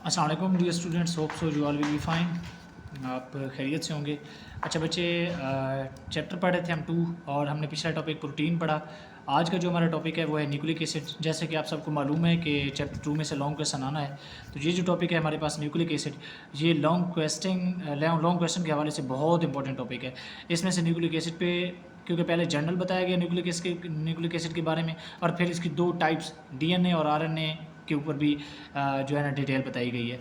अस्सलाम वालेकुम dear students, hope so you all will be fine. आप खैरियत से होंगे। अच्छा बच्चे, चैप्टर पढ़े थे हम 2 और हमने पिछला टॉपिक प्रोटीन पढ़ा। आज का जो हमारा टॉपिक है वो है न्यूक्लिक एसिड। जैसे कि आप सबको मालूम है कि चैप्टर 2 में से लॉन्ग क्वेश्चन आना है, तो ये जो टॉपिक है हमारे पास न्यूक्लिक एसिड, ये लॉन्ग क्वेश्चन के हवाले से बहुत इंपॉर्टेंट टॉपिक है। इसमें से न्यूक्लिक एसिड पे क्योंकि पहले जनरल बताया गया न्यूक्लिक एसिड के बारे में, और फिर इसकी 2 टाइप्स डीएनए और आरएनए के ऊपर भी जो है ना डिटेल बताई गई है।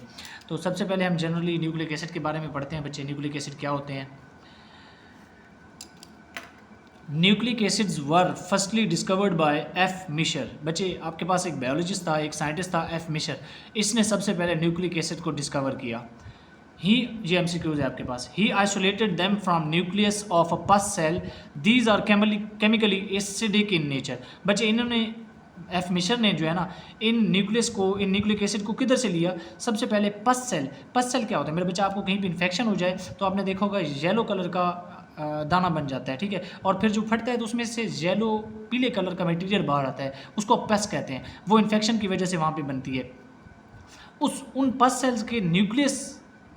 तो सबसे पहले हम जनरली न्यूक्लिक एसिड के बारे में पढ़ते हैं बच्चे। न्यूक्लिक एसिड क्या होते हैं? Nucleic acids were firstly discovered by F Miescher. बच्चे, आपके पास एक बायोलॉजिस्ट था, एक साइंटिस्ट था एफ मिशर। इसने सबसे पहले न्यूक्लिक एसिड को डिस्कवर किया। ही ये एमसीक्यूज है आपके पास। He isolated them from nucleus of a pus cell. These are chemically acidic in nature. बच्चे, इन्होंने एफ मिशर ने जो है ना इन न्यूक्लिक एसिड को किधर से लिया? सबसे पहले पस सेल क्या होता है मेरे बच्चा? आपको कहीं पे इन्फेक्शन हो जाए तो आपने देखा होगा येलो कलर का दाना बन जाता है, ठीक है, और फिर जो फटता है तो उसमें से येलो पीले कलर का मटेरियल बाहर आता है, उसको पस कहते हैं। वो इन्फेक्शन की वजह से वहाँ पे बनती है। उन पस सेल्स के न्यूक्लियस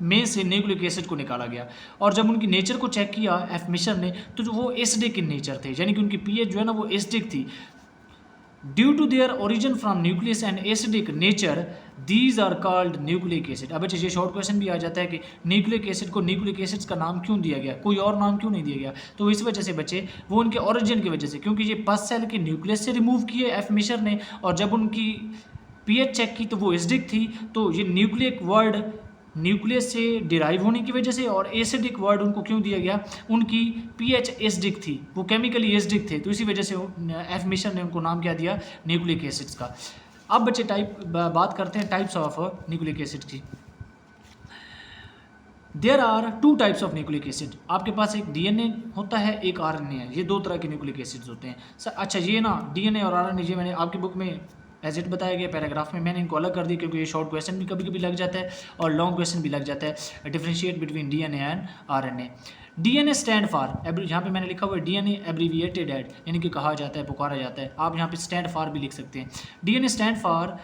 में से न्यूक्लिक एसिड को निकाला गया, और जब उनकी नेचर को चेक किया एफ मिशर ने, तो जो वो एसिडिक इन नेचर थे, यानी कि उनकी पीएच जो है ना वो एसिडिक थी। Due to their origin from nucleus and acidic nature, these are called nucleic acid. अब ये शॉर्ट क्वेश्चन भी आ जाता है कि न्यूक्लिक एसिड को न्यूक्लिक एसिड्स का नाम क्यों दिया गया, कोई और नाम क्यों नहीं दिया गया? तो इस वजह से बच्चे, वो उनके ओरिजिन की वजह से, क्योंकि ये पस सेल के न्यूक्लियस से रिमूव किए एफ मिशर ने, और जब उनकी पीएच चेक की तो वो एसिडिक थी। तो ये न्यूक्लिक वर्ड न्यूक्लियस से डिराइव होने की वजह से, और एसिडिक वर्ड उनको क्यों दिया गया? उनकी पीएच एसिडिक थी, वो केमिकली एसिडिक थे, तो इसी वजह से एफ मिशर ने उनको नाम क्या दिया? न्यूक्लिक एसिड्स का। अब बच्चे बात करते हैं टाइप्स ऑफ न्यूक्लिक एसिड की। There are 2 types of nucleic acid. आपके पास एक डीएनए होता है, एक आरएनए है। ये 2 तरह के न्यूक्लिक एसिड्स होते हैं अच्छा, ये ना डीएनए और आरएनए, ये मैंने आपकी बुक में एज इट बताया गया पैराग्राफ में, मैंने इनको अलग कर दी क्योंकि ये शॉर्ट क्वेश्चन भी कभी कभी लग जाता है और लॉन्ग क्वेश्चन भी लग जाता है। Differentiate between DNA and RNA. DNA stand for, यहाँ पे मैंने लिखा हुआ है डीएनए एब्रीविएटेड एड, यानी कि कहा जाता है, पुकारा जाता है। आप यहाँ पे स्टैंड फॉर भी लिख सकते हैं। डीएनए स्टैंड फॉर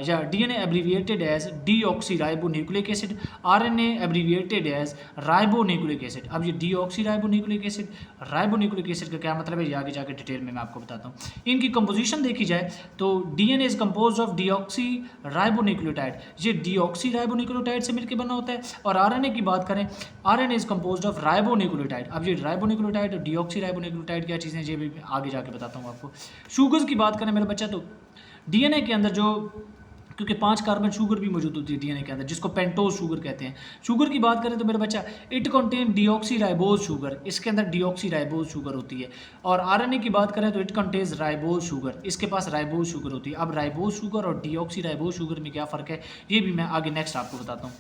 या DNA abbreviated as deoxy ribo nucleic acid, RNA abbreviated as ribo nucleic acid. अब ये deoxy ribo nucleic acid, ribo nucleic acid का क्या मतलब है, ये आगे जाके डिटेल में मैं आपको बताता हूँ। इनकी कंपोजिशन देखी जाए तो DNA is composed of deoxy ribo nucleotide, ये डीऑक्सी राइबो न्यूक्लियोटाइड से मिलकर बना होता है। और आरएनए की बात करें, RNA is composed of ribonucleotide. अब ये राइबोन्यूक्लियोटाइड और डीऑक्सी राइबोन्यूक्लियोटाइड क्या चीज़ें, ये भी आगे जाके बताता हूँ आपको। शुगर्स की बात करें मेरे बच्चा, तो डीएनए के अंदर जो, क्योंकि 5 कार्बन शुगर भी मौजूद होती है डीएनए के अंदर, जिसको पेंटोज शुगर कहते हैं। शुगर की बात करें तो मेरा बच्चा, it contain deoxy ribose sugar, इसके अंदर डीऑक्सी राइबोज शुगर होती है। और आरएनए की बात करें तो इट कंटेन्स राइबोज शुगर, इसके पास राइबोज शुगर होती है। अब राइबोज शुगर और डीऑक्सी राइबोज शुगर में क्या फ़र्क है, ये भी मैं आगे नेक्स्ट आपको बताता हूँ।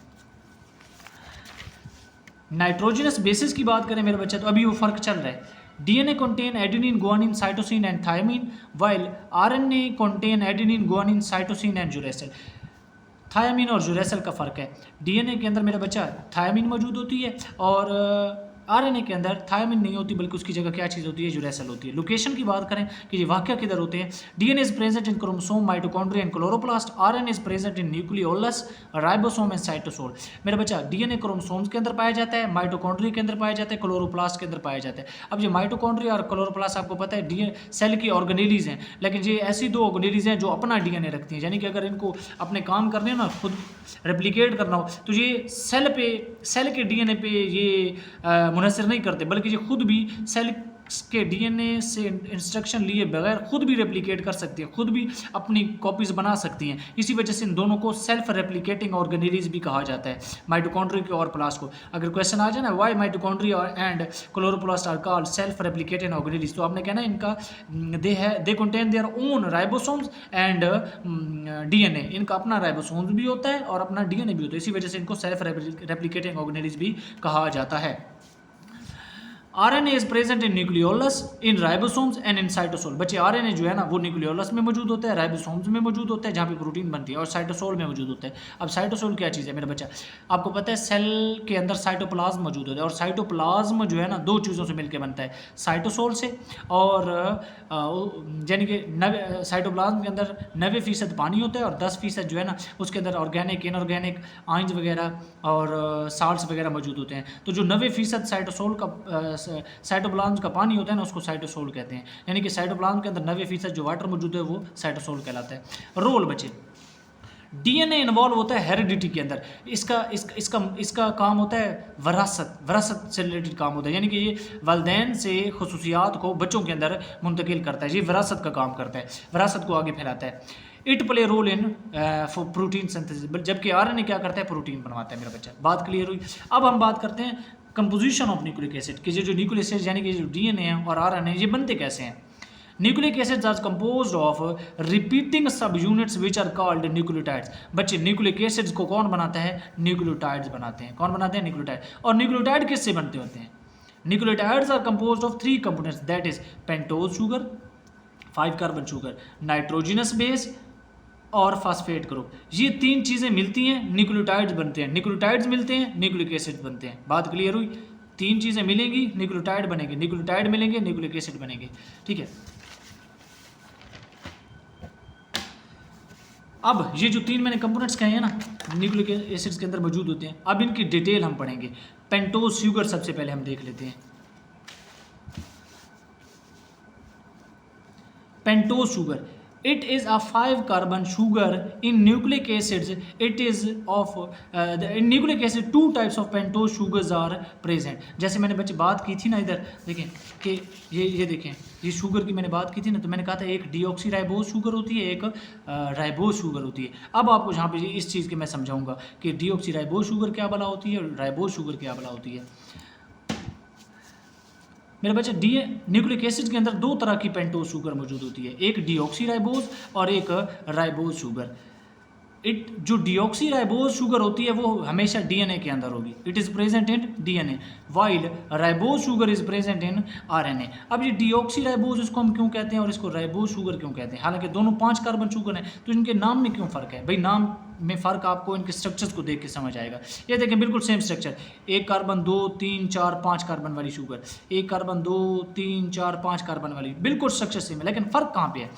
नाइट्रोजनस बेसिस की बात करें मेरे बच्चा, तो अभी वो फर्क चल रहा है। DNA contain adenine, guanine, cytosine and thymine, while RNA contain adenine, guanine, cytosine and uracil. Thymine और यूरेसिल का फ़र्क है। डीएनए के अंदर मेरा बच्चा थायमिन मौजूद होती है, और आरएनए के अंदर थायमिन नहीं होती, बल्कि उसकी जगह क्या चीज़ होती है, यूरेसिल होती है। लोकेशन की बात करें कि ये वाक़या किधर होते हैं, DNA is present in chromosome, mitochondria and chloroplast. RNA is present in nucleolus, ribosome and cytosol. मेरा बच्चा, डीएनए क्रोमोसोम्स के अंदर पाया जाता है, माइटोकॉन्ड्रिया के अंदर पाया जाता है, क्लोरोप्लास्ट के अंदर पाया जाता है। अब ये माइटोकॉन्ड्रिया और क्लोरोप्लास्ट आपको पता है डीएनए सेल की ऑर्गेनेलीज हैं, लेकिन ये ऐसी 2 ऑर्गेनेलीज हैं जो अपना डीएनए रखती हैं, यानी कि अगर इनको अपने काम करने हो ना, खुद रेप्लिकेट करना हो, तो ये सेल के डीएनए पे ये मुनहसर नहीं करते, बल्कि ये खुद भी सेल के डीएनए से इंस्ट्रक्शन लिए बगैर खुद भी रेप्लिकेट कर सकती हैं, खुद भी अपनी कॉपीज़ बना सकती हैं। इसी वजह से इन दोनों को सेल्फ रेप्लिकेटिंग ऑर्गेनेलीज भी कहा जाता है, माइटोकॉन्ड्रिया और प्लास्ट को। अगर क्वेश्चन आ जाए ना, why mitochondria and chloroplast are called self replicating organelles, तो आपने कहना इनका they contain their own ribosomes and DNA, इनका अपना राइबोसोम्स भी होता है और अपना डीएनए भी होता है। इसी वजह से इनको सेल्फ रेप्लिकेटिंग ऑर्गेनेलीज भी कहा जाता है। RNA is present in nucleolus, in ribosomes and in cytosol. बच्चे आरएनए जो है ना वो न्यूक्लियोलस में मौजूद होता है, राइबोसोम्स में मौजूद होता है जहाँ पे प्रोटीन बनती है, और साइटोसोल में मौजूद होता है। अब साइटोसोल क्या चीज़ है मेरा बच्चा? आपको पता है सेल के अंदर साइटोप्लाज्म मौजूद होता है, और साइटोप्लाज्म जो है ना दो चीज़ों से मिलकर बनता है, साइटोसोल से और यानी कि साइटोप्लाज्म के अंदर 90% पानी होता है और 10% जो है ना उसके अंदर ऑर्गेनिक इनऑर्गेनिक आयंस वगैरह और साल्ट्स वगैरह मौजूद होते हैं। तो जो 90% साइटोसोल का साइटोप्लाज्म का पानी होता है ना उसको साइटोसोल कहते हैं, यानी कि साइटोप्लाज्म के अंदर 90% जो वाटर मौजूद है वो साइटोसोल कहलाता है। रोल बचे, डीएनए इन्वॉल्व होता है हेरिडिटी के अंदर, इसका काम होता है वरासत से रिलेटेड काम होता है, यानी कि ये वालिदैन से खसूसियात को बच्चों के अंदर मुंतकिल करता है, ये विरासत का काम करता है, विरासत को आगे फैलाता है। It play role in for protein synthesis, जबकि आरएनए क्या करता है? प्रोटीन बनवाता है मेरा बच्चा। बात क्लियर हुई? अब हम बात करते हैं कंपोजिशन ऑफ न्यूक्लिक एसिड कि जो न्यूक्लिक एसिड यानी कि जो डीएनए है और आरएनए ये बनते कैसे हैं। Nucleic acids are composed of repeating subunits which are called nucleotides. बच्चे न्यूक्लिक एसिड्स को कौन बनाता है? न्यूक्लियोटाइड्स बनाते हैं। कौन बनाते हैं? न्यूक्लियोटाइड। और न्यूक्लियोटाइड किससे बनते होते हैं? Nucleotides are composed of 3 components, that is pentose sugar, 5 carbon sugar, nitrogenous base और फास्फेट ग्रुप। ये 3 चीज़ें मिलती हैं, न्यूक्लियोटाइड्स बनते हैं। न्यूक्लियोटाइड्स मिलते हैं, न्यूक्लिक एसिड बनते हैं। बात क्लियर हुई? 3 चीज़ें मिलेंगी, न्यूक्लियोटाइड बनेंगे, न्यूक्लियोटाइड मिलेंगे, न्यूक्लिक एसिड बनेंगे। ठीक है। अब ये जो 3 मैंने कंपोनेंट्स कहे हैं ना न्यूक्लिक एसिड्स के अंदर मौजूद होते हैं, अब इनकी डिटेल हम पढ़ेंगे। पेंटोज शुगर सबसे पहले हम देख लेते हैं। Pentose sugar, it is a 5 carbon sugar. In nucleic acids it is of in nucleic acid 2 types of pentose sugars are present। जैसे मैंने बच्चे बात की थी ना, इधर देखें कि ये देखें, ये शुगर की मैंने बात की थी ना, तो मैंने कहा था एक डीऑक्सी राइबोज शुगर होती है, एक राइबोज शुगर होती है। अब आपको यहाँ पे इस चीज़ के मैं समझाऊंगा कि डीऑक्सी राइबोज शुगर क्या भला होती है और राइबोज शुगर क्या भला होती है। मेरे बच्चे न्यूक्लिक एसिड के अंदर 2 तरह की पेंटोज शुगर मौजूद होती है, एक डीऑक्सी राइबोज और एक राइबोज शुगर। जो डीऑक्सी राइबोज शुगर होती है वो हमेशा डीएनए के अंदर होगी, it is present in DNA, while ribose sugar is present in RNA. अब ये डीऑक्सी राइबोज इसको हम क्यों कहते हैं और इसको राइबोज शुगर क्यों कहते हैं? हालांकि दोनों 5 कार्बन शुगर हैं, तो इनके नाम में क्यों फ़र्क है? भाई नाम में फ़र्क आपको इनके स्ट्रक्चर्स को देख के समझ आएगा। ये देखें बिल्कुल सेम स्ट्रक्चर, 1 कार्बन 2 3 4 5 कार्बन वाली शुगर, 1 कार्बन 2 3 4 5 कार्बन वाली, बिल्कुल स्ट्रक्चर सेम है, लेकिन फ़र्क कहाँ पे है?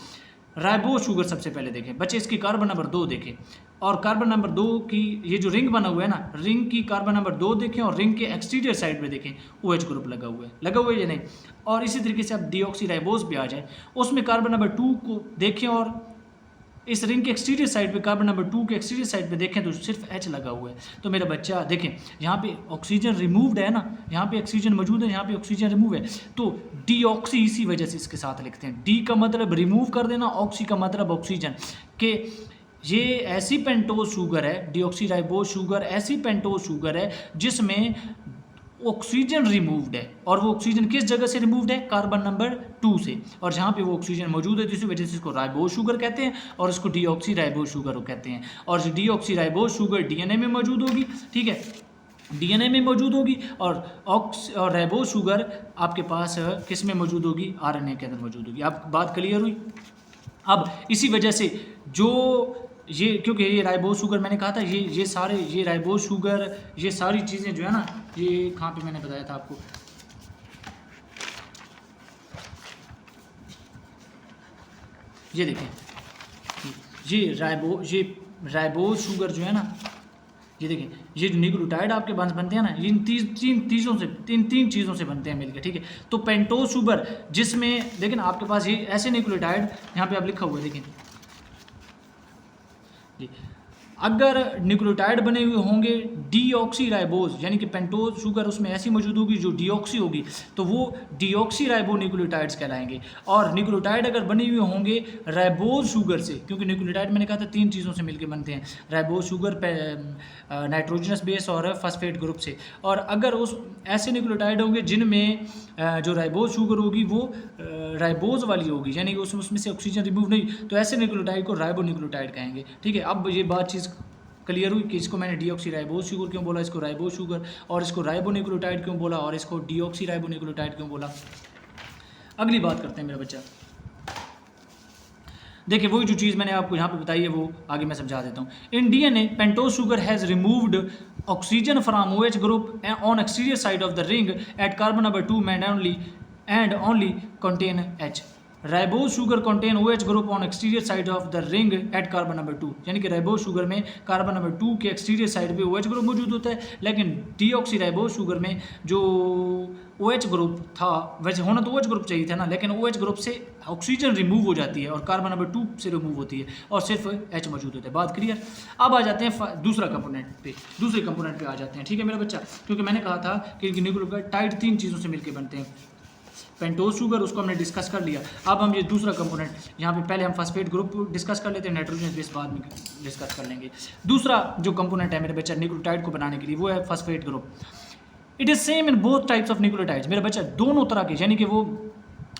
राइबोज शुगर सबसे पहले देखें बच्चे, इसकी कार्बन नंबर 2 देखें, और कार्बन नंबर 2 की ये जो रिंग बना हुआ है ना, रिंग की कार्बन नंबर 2 देखें, और रिंग के एक्सटीरियर साइड पे देखें OH ग्रुप लगा हुआ है या नहीं। और इसी तरीके से अब डीऑक्सी राइबोज पे आ जाए, उसमें कार्बन नंबर 2 को देखें और इस रिंग के एक्सटीरियर साइड पे कार्बन नंबर 2 के एक्सटीरियर साइड पे देखें तो सिर्फ H लगा हुआ है। तो मेरा बच्चा देखें यहाँ पे ऑक्सीजन रिमूव्ड है ना, यहाँ पे ऑक्सीजन मौजूद है, यहाँ पे ऑक्सीजन रिमूव है, तो डीऑक्सी इसी वजह से इसके साथ लिखते हैं। डी का मतलब रिमूव कर देना, ऑक्सी का मतलब ऑक्सीजन के। ये ऐसी पेंटोज शुगर है, डीऑक्सी राइबोज शुगर ऐसी पेंटोज शुगर है जिसमें ऑक्सीजन रिमूव्ड है, और वो ऑक्सीजन किस जगह से रिमूव्ड है? कार्बन नंबर 2 से, और जहाँ पे वो ऑक्सीजन मौजूद है इसी वजह से इसको राइबोज शुगर कहते हैं और इसको डीऑक्सी राइबोज शुगर कहते हैं। और डीऑक्सी राइबोज शुगर डीएनए में मौजूद होगी, ठीक है, डीएनए में मौजूद होगी, और राइबोज शुगर आपके पास किस में मौजूद होगी? आरएनए के अंदर मौजूद होगी। आप बात क्लियर हुई? अब इसी वजह से जो ये, क्योंकि ये राइबोज शुगर मैंने कहा था, ये सारे ये राइबोज शुगर ये सारी चीज़ें जो है ना, ये कहाँ पे मैंने बताया था आपको, ये देखें, ये राइबोज शुगर जो है ना, ये देखें, ये जो न्यूक्लियोटाइड आपके पास बनते हैं ना, इन तीन चीज़ों से बनते हैं मिलकर, ठीक है। तो पेंटोज शुगर जिसमें लेकिन आपके पास ये ऐसे न्यूक्लियोटाइड यहाँ पे आप लिखा हुआ है, देखें जी, अगर न्यूक्लियोटाइड बने हुए होंगे डीऑक्सी राइबोज यानी कि पेंटोज शुगर उसमें ऐसी मौजूद होगी जो डीऑक्सी होगी, तो वो डीऑक्सी राइबो न्यूक्लियोटाइड्स कहलाएंगे। और न्यूक्लियोटाइड अगर बने हुए होंगे राइबोज शुगर से, क्योंकि न्यूक्लियोटाइड मैंने कहा था 3 चीज़ों से मिलकर बनते हैं, राइबोज शुगर नाइट्रोजनस बेस और फास्फेट ग्रुप से। और अगर उस ऐसे न्यूक्लियोटाइड होंगे जिनमें जो राइबोज शुगर होगी वो राइबोज वाली होगी, यानी कि उसमें से ऑक्सीजन रिमूव नहीं, तो ऐसे न्यूक्लियोटाइड को राइबो न्यूक्लियोटाइड कहेंगे, ठीक है। अब ये बात चीज़ क्लियर हुई कि इसको मैंने डीऑक्सी राइबोज शुगर क्यों बोला, इसको राइबोज शुगर, और इसको राइबोन्यूक्लियोटाइड क्यों बोला, और इसको डीऑक्सी राइबोन्यूक्लियोटाइड क्यों बोला। अगली बात करते हैं मेरा बच्चा। देखिए वही जो चीज़ मैंने आपको यहाँ पे बताई है वो आगे मैं समझा देता हूँ। In DNA pentose sugar has removed oxygen from OH group on exterior side of the ring at carbon number 2 and only contain H। Ribose sugar contain OH group on exterior side of the ring at carbon number 2, यानी कि ribose sugar में carbon number 2 के exterior side पे OH group मौजूद होता है, लेकिन deoxy ribose sugar में जो OH ग्रुप था, वैसे होना तो OH ग्रुप चाहिए था ना, लेकिन OH ग्रुप से ऑक्सीजन रिमूव हो जाती है और कार्बन नंबर 2 से रिमूव होती है और सिर्फ H मौजूद होता है। बात क्लियर। अब आ जाते हैं दूसरे कंपोनेंट पे आ जाते हैं, ठीक है मेरा बच्चा, क्योंकि मैंने कहा था कि न्यूक्लियोटाइड 3 चीज़ों से मिलकर बनते हैं। पेंटोज शुगर उसको हमने डिस्कस कर लिया। अब हम ये दूसरा कंपोनेंट, यहाँ पे पहले हम फॉस्फेट ग्रुप डिस्कस कर लेते हैं, नाइट्रोजन बेस बाद में डिस्कस कर लेंगे। दूसरा जो कंपोनेंट है मेरे बच्चा न्यूक्लियोटाइड को बनाने के लिए वो है phosphate group. It is same in both types of nucleotides. मेरे बच्चा दोनों तरह के, यानी कि वो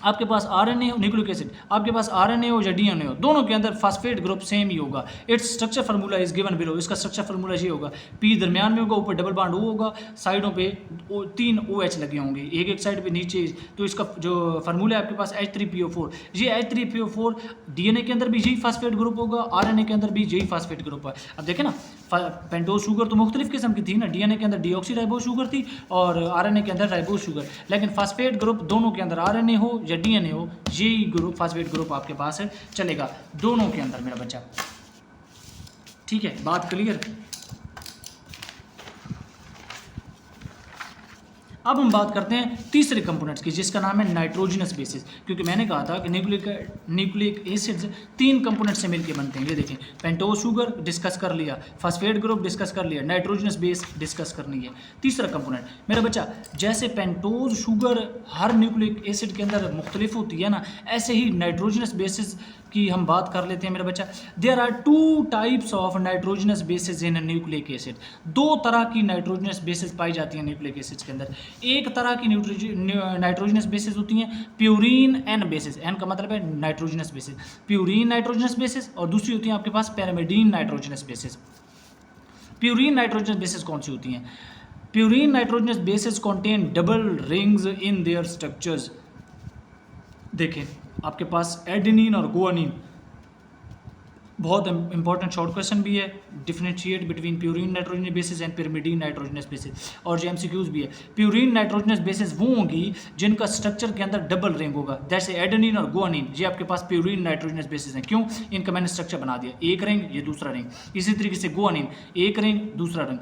आपके पास RNA हो, न्यूक्लिक एसिड, आपके पास RNA हो या DNA हो, दोनों के अंदर फॉस्फेट ग्रुप सेम ही होगा। Its structure formula is given below. इसका स्ट्रक्चर फार्मूला ये होगा, P दरमियान में होगा, ऊपर डबल बॉन्ड O होगा, साइडों पे 3 OH लगे होंगे, एक साइड पे नीचे। तो इसका जो फार्मूला है आपके पास H3PO4, ये H3PO4 DNA के अंदर भी यही फॉस्फेट ग्रुप होगा, RNA के अंदर भी यही फॉस्फेट ग्रुप है। अब देखें ना, पेंटोज शुगर तो मुख्तलिफ किस्म की थी ना, DNA के अंदर डीऑक्सी राइबोज शुगर थी और RNA के अंदर राइबोज शुगर, लेकिन फॉस्फेट ग्रुप दोनों के अंदर RNA हो या DNA हो, यही ग्रुप फॉस्फेट ग्रुप आपके पास है, चलेगा दोनों के अंदर मेरा बच्चा। ठीक है, बात क्लियर। अब हम बात करते हैं तीसरे कंपोनेंट्स की, जिसका नाम है नाइट्रोजनस बेसिस, क्योंकि मैंने कहा था कि न्यूक्लिक एसिड्स 3 कंपोनेंट से मिलकर बनते हैं। ये देखें, पेंटोज शुगर डिस्कस कर लिया, फॉस्फेट ग्रुप डिस्कस कर लिया, नाइट्रोजनस बेस डिस्कस करनी है। तीसरा कंपोनेंट मेरा बच्चा, जैसे पेंटोज शुगर हर न्यूक्लिक एसिड के अंदर मुख्तलिफ होती है ना, ऐसे ही नाइट्रोजनस बेसिस की हम बात कर लेते हैं मेरा बच्चा। There are 2 types of nitrogenous bases in nucleic acid. 2 तरह की नाइट्रोजनस बेसिस पाई जाती हैं न्यूक्लिक एसिड्स के अंदर। एक तरह की नाइट्रोजनस बेसिस होती हैं प्यूरीन एन बेसिस, एन का मतलब है nitrogenous bases, purine nitrogenous bases, और दूसरी होती है आपके पास pyrimidine nitrogenous bases. Purine nitrogenous bases कौन सी होती हैं? Purine nitrogenous bases contain double rings in their structures. देखें आपके पास एडेनिन और गुआनिन, बहुत इंपॉर्टेंट शॉर्ट क्वेश्चन भी है, differentiate between purine nitrogenous bases and pyrimidine nitrogenous bases, और जो MCQs भी है। प्यूरीन नाइट्रोजनस बेसिस वो होंगी जिनका स्ट्रक्चर के अंदर डबल रिंग होगा, जैसे एडेनिन और गुआनिन, ये आपके पास प्यूरीन नाइट्रोजनस बेसिस हैं। क्यों? इनका मैंने स्ट्रक्चर बना दिया, एक रिंग ये दूसरा रिंग। इसी तरीके से गुआनिन एक रिंग दूसरा रिंग,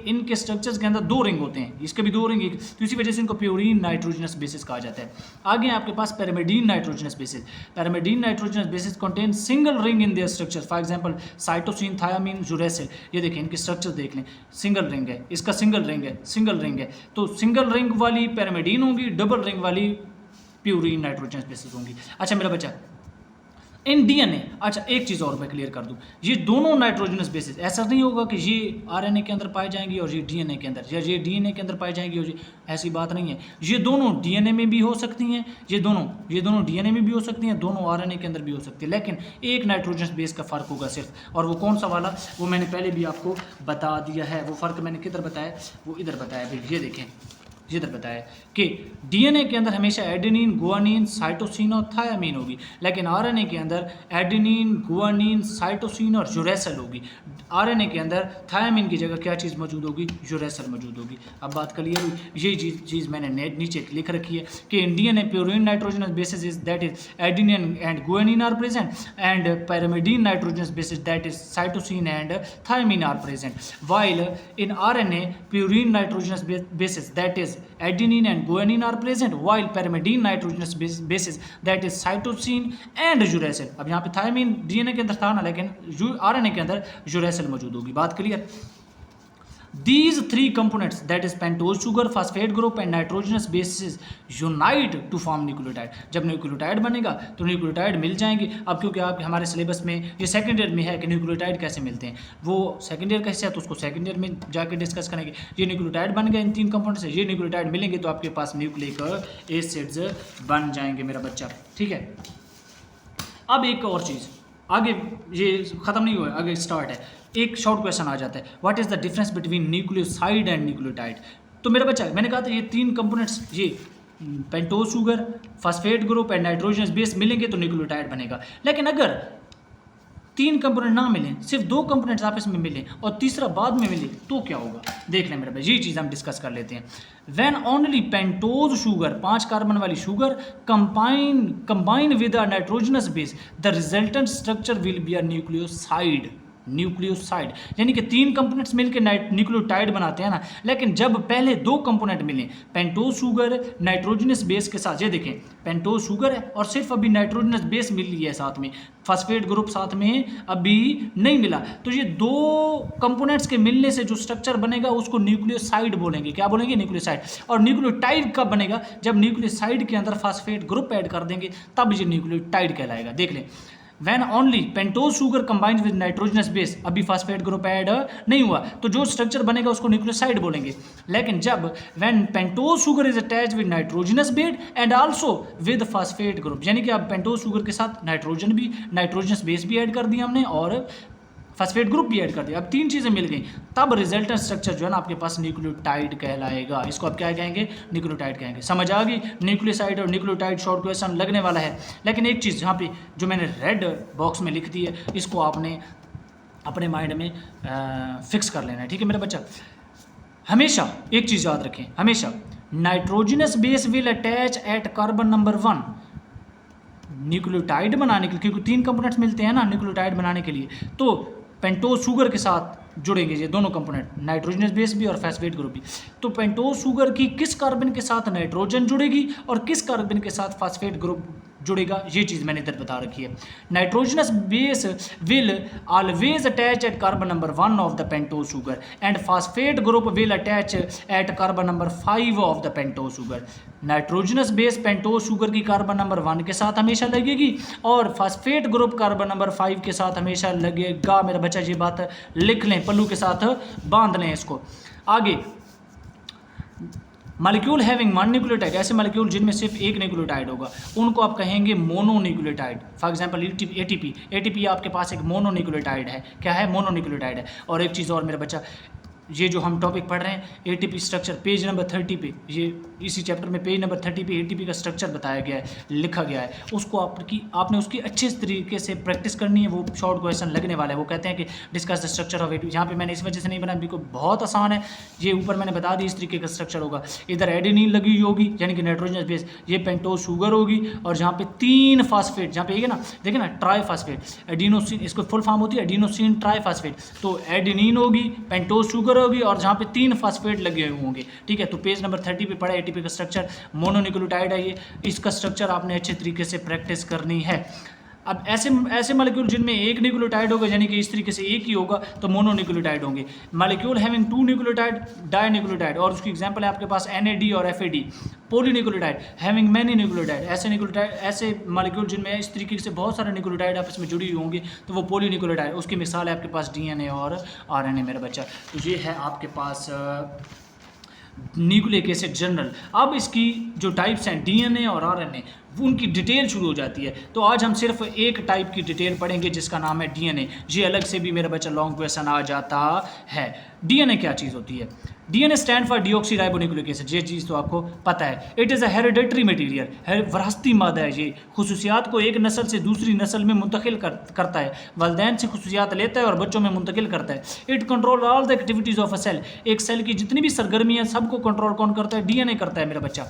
इनके स्ट्रक्चर्स के अंदर 2 रिंग होते हैं, इसके भी 2 रिंग, तो इसी वजह से इनको प्यूरीन नाइट्रोजनस बेसिस कहा जाता है। आगे आपके पास pyrimidine nitrogenous bases. Pyrimidine nitrogenous bases contain single ring in their structure, for example cytosine, thymine, uracil. ये देखें इनके स्ट्रक्चर देख लें, सिंगल रिंग है, इसका सिंगल रिंग है, सिंगल रिंग है। तो सिंगल रिंग वाली पैरामिडीन होंगी, डबल रिंग वाली प्यूरीन नाइट्रोजनस बेसिस होंगी। अच्छा मेरा बच्चा, इन DNA, अच्छा एक चीज़ और मैं क्लियर कर दूं, ये दोनों नाइट्रोजनस बेसिस, ऐसा नहीं होगा कि ये RNA के अंदर पाई जाएंगी और ये DNA के अंदर, या ये DNA के अंदर पाई जाएंगी और ये, ऐसी बात नहीं है। ये दोनों DNA में भी हो सकती हैं, ये दोनों DNA में भी हो सकती हैं, दोनों RNA के अंदर भी हो सकती है, लेकिन एक नाइट्रोजनस बेस का फ़र्क होगा सिर्फ, और वो कौन सा वाला, वो मैंने पहले भी आपको बता दिया है। वो फ़र्क मैंने किधर बताया, वो इधर बताया भाई, ये देखें जिधर बताया कि DNA के अंदर हमेशा एडेनिन, गुआनिन, साइटोसिन और थायामीन होगी, लेकिन RNA के अंदर एडेनिन, गुआनिन, साइटोसिन और यूरेसिल होगी। RNA के अंदर थायामीन की जगह क्या चीज़ मौजूद होगी? यूरेसिल मौजूद होगी। अब बात क्लियर हुई। यही चीज़ मैंने नीचे लिख रखी है कि in DNA purine nitrogenous bases is that is adenine and guanine are present, and pyrimidine nitrogenous bases that is cytosine and thymine are present, while in RNA purine nitrogenous bases that is adenine and guanine are present, while pyrimidine nitrogenous basis that is cytosine and uracil। अब यहाँ पे thymine DNA के अंदर था ना, लेकिन RNA के अंदर यूरेसिल मौजूद होगी। बात clear. These 3 components, that is pentose sugar, phosphate group and nitrogenous bases unite to form nucleotide। जब न्यूक्लियोटाइड बनेगा तो न्यूक्लियोटाइड मिल जाएंगे। अब क्योंकि आपके हमारे सिलेबस में ये सेकंड ईयर में है कि न्यूक्लियोटाइड कैसे मिलते हैं, वो सेकंड ईयर कैसे है तो उसको सेकंड ईयर में जाके डिस्कस करेंगे। ये न्यूक्लियोटाइड बन गए इन 3 कंपोनेंट से, ये न्यूक्लियोटाइड मिलेंगे तो आपके पास न्यूक्लिक एसिड्स बन जाएंगे मेरा बच्चा। ठीक है, अब एक और चीज़, आगे ये ख़त्म नहीं हुआ, आगे स्टार्ट है। एक शॉर्ट क्वेश्चन आ जाता है, what is the difference between nucleoside and nucleotide. तो मेरा बच्चा, मैंने कहा था ये तीन कंपोनेंट्स, ये pentose sugar, phosphate group and nitrogenous base मिलेंगे तो न्यूक्लियोटाइड बनेगा। लेकिन अगर तीन कंपोनेंट ना मिलें, सिर्फ दो कंपोनेंट्स आपस में मिले और तीसरा बाद में मिले तो क्या होगा, देख लें मेरे भाई, ये चीज़ हम डिस्कस कर लेते हैं। When only pentose sugar, 5 carbon वाली sugar combine with a nitrogenous base, the resultant structure will be a nucleoside. Nucleoside यानी कि तीन कंपोनेंट्स मिलकर न्यूक्लियोटाइड बनाते हैं ना, लेकिन जब पहले दो कंपोनेंट मिले, पेंटोज शुगर नाइट्रोजनस बेस के साथ, ये देखें पेंटोज शुगर है और सिर्फ अभी नाइट्रोजनस बेस मिल रही है साथ में, फॉस्फेट ग्रुप साथ में अभी नहीं मिला, तो ये दो कंपोनेंट्स के मिलने से जो स्ट्रक्चर बनेगा उसको न्यूक्लियोसाइड बोलेंगे। क्या बोलेंगे? न्यूक्लियोसाइड। और न्यूक्लियोटाइड कब बनेगा? जब न्यूक्लियोसाइड के अंदर फॉस्फेट ग्रुप ऐड कर देंगे, तब ये न्यूक्लियोटाइड कहलाएगा। देख लें, when only pentose sugar combined with nitrogenous base, अभी फॉस्फेट ग्रुप ऐड नहीं हुआ तो जो स्ट्रक्चर बनेगा उसको न्यूक्लियोसाइड बोलेंगे। लेकिन जब when pentose sugar is attach with nitrogenous base and also with phosphate group, यानी कि अब पेंटोज शुगर के साथ नाइट्रोजनस बेस भी ऐड कर दिया हमने और फॉस्फेट ग्रुप भी ऐड कर दिया, अब तीन चीज़ें मिल गई, तब रिजल्टेंट स्ट्रक्चर जो है ना आपके पास न्यूक्लियोटाइड कहलाएगा। इसको आप क्या कहेंगे? न्यूक्लियोटाइड कहेंगे। समझ आ गई? न्यूक्लियोसाइड और न्यूक्लियोटाइड शॉर्ट क्वेश्चन लगने वाला है। लेकिन एक चीज़ यहाँ पे जो मैंने रेड बॉक्स में लिख दी है, इसको आपने अपने माइंड में फिक्स कर लेना है, ठीक है मेरा बच्चा। हमेशा एक चीज़ याद रखें, हमेशा nitrogenous base will attach eight carbon number 1 nucleotide बनाने के लिए, क्योंकि तीन कंपोनेंट्स मिलते हैं ना न्यूक्लियोटाइड बनाने के लिए, तो पेंटोज शुगर के साथ जुड़ेंगे ये दोनों कंपोनेंट, नाइट्रोजनस बेस भी और फॉस्फेट ग्रुप भी। तो पेंटोज शुगर की किस कार्बन के साथ नाइट्रोजन जुड़ेगी और किस कार्बन के साथ फॉस्फेट ग्रुप जुड़ेगा, ये चीज़ मैंने इधर बता रखी है। Nitrogenous base will always attach eight carbon number 1 of the pentose sugar and phosphate group will attach eight carbon number 5 of the pentose sugar. Nitrogenous base pentose sugar की कार्बन नंबर 1 के साथ हमेशा लगेगी और फॉस्फेट ग्रुप कार्बन नंबर 5 के साथ हमेशा लगेगा। मेरा बच्चा ये बात लिख लें, पल्लू के साथ बांध लें इसको। आगे, मॉलिक्यूल हैविंग वन न्यूक्लियोटाइड, ऐसे मॉलिक्यूल जिनमें सिर्फ एक न्यूक्लियोटाइड होगा उनको आप कहेंगे मोनोन्यूक्लियोटाइड। फॉर एग्जांपल एटीपी आपके पास एक मोनोन्यूक्लियोटाइड है। क्या है? मोनोन्यूक्लियोटाइड है। और एक चीज़ और मेरा बच्चा, ये जो हम टॉपिक पढ़ रहे हैं एटीपी स्ट्रक्चर, पेज नंबर 30 पे, ये इसी चैप्टर में पेज नंबर 30 पे एटीपी का स्ट्रक्चर बताया गया है, लिखा गया है। उसको आपने उसकी अच्छे तरीके से प्रैक्टिस करनी है, वो शॉर्ट क्वेश्चन लगने वाला है। वो कहते हैं कि discuss the structure of ATP, यहाँ पे मैंने इस वजह से नहीं बनाया बिल्कुल बहुत आसान है, ये ऊपर मैंने बता दी इस तरीके का स्ट्रक्चर होगा। इधर एडेनिन लगी हुई होगी यानी कि नाइट्रोजनस बेस, ये पेंटोज शुगर होगी और जहाँ पे 3 फॉस्फेट, जहाँ पे ये ना देखिए ना ट्राईफॉस्फेट एडिनोसिन, इसको फुल फॉर्म होती है एडिनोसिन ट्राईफॉस्फेट, तो एडेनिन होगी, पेंटोज शुगर होगी और जहाँ पे 3 फॉस्फेट लगे हुए होंगे, ठीक है। तो पेज नंबर 30 पे पढ़ा एटीपी का स्ट्रक्चर, मोनोन्यूक्लियोटाइड है ये, इसका स्ट्रक्चर आपने अच्छे तरीके से प्रैक्टिस करनी है। अब ऐसे मॉलिक्यूल जिनमें एक न्यूक्लियोटाइड होगा यानी कि इस तरीके से एक ही होगा तो मोनोन्यूक्लियोटाइड होंगे। मॉलिक्यूल हैविंग 2 न्यूक्लियोटाइड डाइन्यूक्लियोटाइड, और उसकी एग्जांपल है आपके पास NAD और FAD। Polynucleotide having many nucleotide, ऐसे मॉलिक्यूल जिनमें इस तरीके से बहुत सारे न्यूक्लियोटाइड आपस में जुड़ी हुई होंगी तो वो पॉलीन्यूक्लियोटाइड। उसकी मिसाल है आपके पास DNA और RNA मेरा बच्चा। तो ये है आपके पास न्यूक्लिक एसिड जनरल। अब इसकी जो टाइप्स हैं DNA और RNA, उनकी डिटेल शुरू हो जाती है। तो आज हम सिर्फ एक टाइप की डिटेल पढ़ेंगे जिसका नाम है DNA। ये अलग से भी मेरा बच्चा लॉन्ग क्वेश्चन आ जाता है। DNA क्या चीज़ होती है? DNA stand for deoxyribonucleic acid, ये चीज़ तो आपको पता है। It is a hereditary material, वरासती मादा है। ये खुसूसियात को एक नस्ल से दूसरी नस्ल में मुंतकिल करता है, वालिदैन से खुसूसियात लेता है और बच्चों में मुंतकिल करता है। It control all the activities of a cell, एक सेल की जितनी भी सरगर्मी है सबको कंट्रोल कौन करता है? DNA करता है मेरा बच्चा।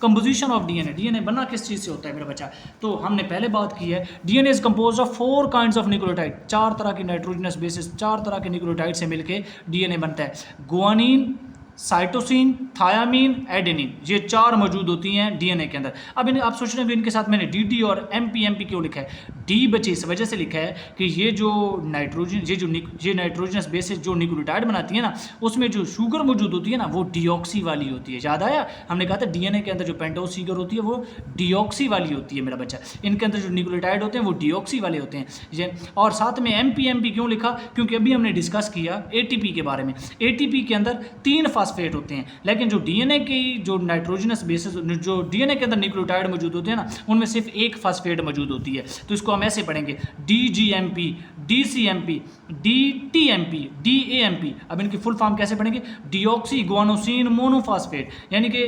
कंपोजिशन ऑफ DNA बना किस चीज़ से होता है मेरा बच्चा? तो हमने पहले बात की है DNA is compose of 4 kinds of nucleotide, 4 तरह की नाइट्रोजनस बेसिस, 4 तरह के न्यूक्लियोटाइड से मिलके DNA बनता है। गुआनिन, साइटोसिन, थायामीन, एडेनिन, ये 4 मौजूद होती हैं DNA के अंदर। अब आप सोच रहे हैं इनके साथ मैंने DD और MP क्यों लिखा है? D बच्चे इस वजह से लिखा है कि ये जो नाइट्रोजनस बेसिस जो न्यूक्लियोटाइड बनाती है ना, उसमें जो शुगर मौजूद होती है ना वो डीऑक्सी वाली होती है। याद आया? हमने कहा था DNA के अंदर जो पेंटोज शुगर होती है वो डीऑक्सी वाली होती है मेरा बच्चा। इनके अंदर जो न्यूक्लियोटाइड होते हैं वो डीऑक्सी वाले होते हैं ये। और साथ में MP क्यों लिखा? क्योंकि अभी हमने डिस्कस किया ATP के बारे में। ATP के अंदर 3 मोनोफॉस्फेट होते हैं, लेकिन जो डीएनए की जो नाइट्रोजनस बेसिस जो डीएनए के अंदर न्यूक्लियोटाइड मौजूद होते हैं ना, उनमें सिर्फ एक फास्फेट मौजूद होती है। तो इसको हम ऐसे पढ़ेंगे DGMP, DCMP, DTMP, DAMP। अब इनकी फुल फॉर्म कैसे पढ़ेंगे? डिऑक्सी ग्वानोसिन मोनोफॉस्फेट, यानी कि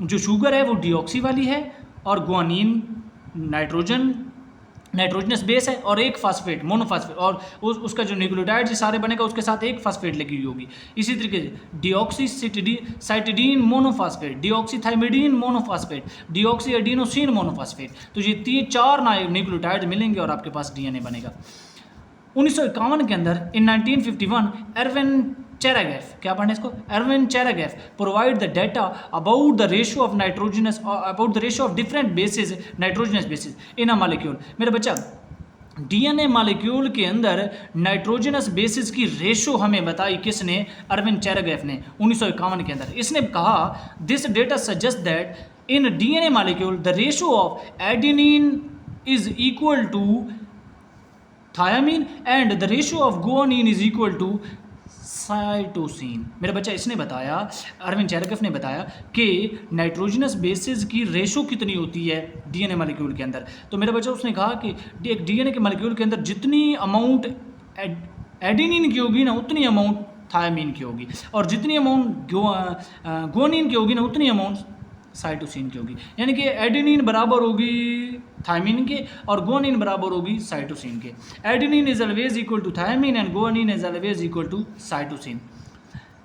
जो शुगर है वो डिऑक्सी वाली है और ग्वानिन नाइट्रोजनस बेस है और एक फास्फेट मोनोफॉस्फेट, और उसका जो न्यूक्लियोटाइड से सारे बनेगा उसके साथ एक फास्फेट लगी हुई होगी। इसी तरीके से deoxy cytidine monophosphate, deoxy thymidine monophosphate, deoxy adenosine monophosphate. तो ये चार न्यूक्लियोटाइड मिलेंगे और आपके पास डीएनए बनेगा। 1951 के अंदर इन 1951 एरविन चेरागेफ, क्या पढ़ना है इसको? Erwin Chargaff provide the data about the ratio of nitrogenous about the ratio of different bases nitrogenous bases in a molecule. मेरा बच्चा, डीएनए मॉलिक्यूल के अंदर नाइट्रोजनस बेसिस की रेशो हमें बताई किसने? अरविंद चेरागेफ ने 1951 के अंदर। इसने कहा this data suggest that in DNA molecule the ratio of adenine is equal to thymine and the ratio of guanine is equal to cytosine. मेरा बच्चा, इसने बताया, अरविंद चेरागेफ ने बताया कि नाइट्रोजनस बेसिस की रेशो कितनी होती है डीएनए मॉलिक्यूल के अंदर। तो मेरा बच्चा, उसने कहा कि एक डीएनए के मॉलिक्यूल के अंदर जितनी अमाउंट एडेनिन की होगी ना उतनी अमाउंट थायामीन की होगी, और जितनी अमाउंट गुआनिन की होगी ना उतनी अमाउंट साइटोसिन की होगी। यानी कि एडेनिन बराबर होगी थायमिन के और गुआनिन बराबर होगी साइटोसिन के। Adenine is always equal to thymine and guanine is always equal to cytosine.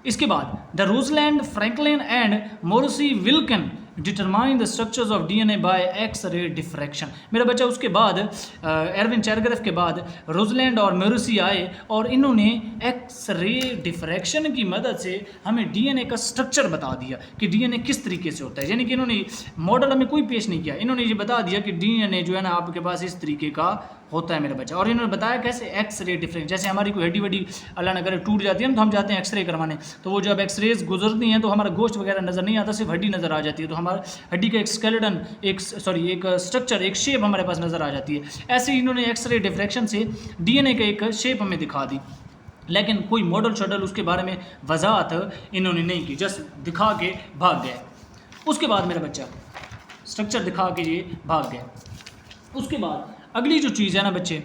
इसके बाद the Rosalind, Franklin and Maurice Wilkins determine the structures of DNA by X ray diffraction. मेरा बच्चा, उसके बाद एरविन चेरागेफ के बाद रोजलैंड और मोरिसी आए और इन्होंने एक्स रे डिफ्रैक्शन की मदद से हमें डीएनए का स्ट्रक्चर बता दिया कि डीएनए किस तरीके से होता है। यानी कि इन्होंने मॉडल हमें कोई पेश नहीं किया, इन्होंने ये बता दिया कि डीएनए जो है ना आपके पास इस तरीके का होता है मेरा बच्चा। और इन्होंने बताया कैसे? X ray difference. जैसे हमारी कोई हड्डी वड्डी अल्लाह न करे टूट जाती है ना, तो हम जाते हैं एक्सरे करवाने, तो वो जब एक्सरेज गुजरती हैं तो हमारा गोश्त वगैरह नज़र नहीं आता, सिर्फ हड्डी नज़र आ जाती है। तो हमारा हड्डी का एक स्केलेटन, एक स्ट्रक्चर, एक शेप हमारे पास नज़र आ जाती है। ऐसे ही इन्होंने एक्सरे डिफ्रैक्शन से डीएनए का एक शेप हमें दिखा दी, लेकिन कोई मॉडल शॉडल उसके बारे में वजाहत इन्होंने नहीं की, जस्ट दिखा के भाग गए। उसके बाद मेरा बच्चा स्ट्रक्चर दिखा के ये भाग गया। उसके बाद अगली जो चीज़ है ना बच्चे,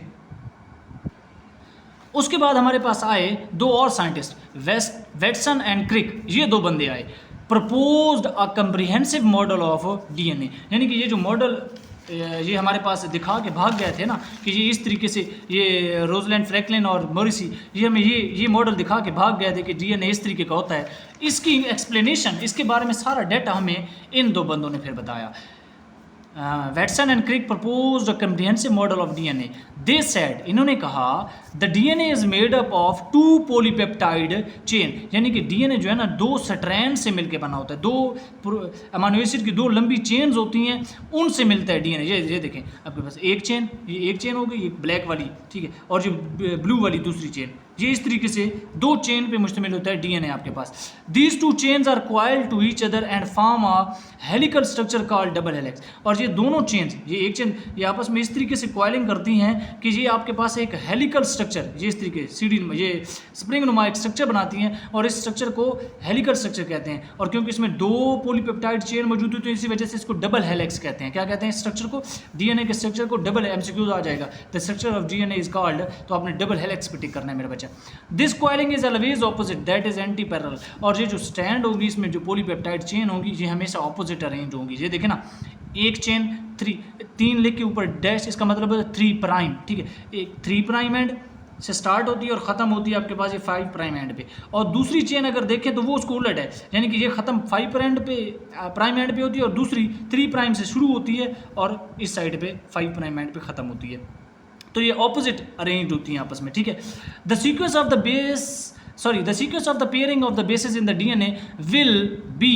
उसके बाद हमारे पास आए दो और साइंटिस्ट, वेटसन एंड क्रिक। ये दो बंदे आए, proposed a comprehensive model of DNA. यानी कि ये जो मॉडल ये हमारे पास दिखा के भाग गए थे ना कि ये इस तरीके से, ये रोजलैंड, फ्रैंकलिन और मोरिसी, ये हमें ये मॉडल दिखा के भाग गए थे कि डीएनए इस तरीके का होता है। इसकी एक्सप्लेनेशन, इसके बारे में सारा डाटा हमें इन दो बंदों ने फिर बताया। Watson and Crick proposed a comprehensive model of DNA. They said, इन्होंने कहा the DNA is made up of 2 polypeptide chain. यानी कि डीएनए जो है ना 2 स्ट्रैंड से मिलकर बना होता है, 2 अमीनो एसिड की 2 लंबी चेन्स होती हैं, उनसे मिलता है डीएनए। ये देखें आपके पास एक चेन, ये एक चेन हो गई, ये ब्लैक वाली, ठीक है, और जो ब्लू वाली दूसरी चेन, ये इस तरीके से 2 चेन पे मुश्तमिल होता है डीएनए आपके पास। These 2 chains are coiled to each other and form a helical structure called double helix. और ये दोनों चेन्स, ये एक चेन, ये आपस में इस तरीके से कॉइलिंग करती हैं कि ये आपके पास एक हेलिकल स्ट्रक्चर, ये इस तरीके सीडी, ये स्प्रिंग नुमा एक स्ट्रक्चर बनाती हैं, और इस स्ट्रक्चर को हेलिकल स्ट्रक्चर कहते हैं। और क्योंकि इसमें 2 पॉलीपेप्टाइड चेन मौजूद होती है, इसी वजह से इसको डबल हेलिक्स कहते हैं। क्या कहते हैं इस स्ट्रक्चर को? डीएनए के स्ट्रक्चर को डबल, एमसीक्यूज आ जाएगा, the structure of DNA is called, तो आपने डबल हेलिक्स पे टिक करना है मेरा बच्चा। This coiling is always opposite, that is anti parallel. और ये जो स्टैंड होगी, इसमें जो पॉलीपेप्टाइड चेन होगी, ये हमेशा ऑपोजिट अरेंज होंगी। ये देखें ना, एक चेन 3 लिख के ऊपर डैश, इसका मतलब है 3 प्राइम, ठीक है, एक 3 प्राइम एंड से स्टार्ट होती है और ख़त्म होती है आपके पास ये 5 प्राइम एंड पे। और दूसरी चेन अगर देखें तो वो उसको उलट है, यानी कि ये ख़त्म 5 प्राइम एंड पे होती है और दूसरी 3 प्राइम से शुरू होती है और इस साइड पे 5 प्राइम एंड पे ख़त्म होती है। तो ये ऑपोजिट अरेंज होती हैं आपस में, ठीक है। The sequence of the pairing of the basis in the DNA will be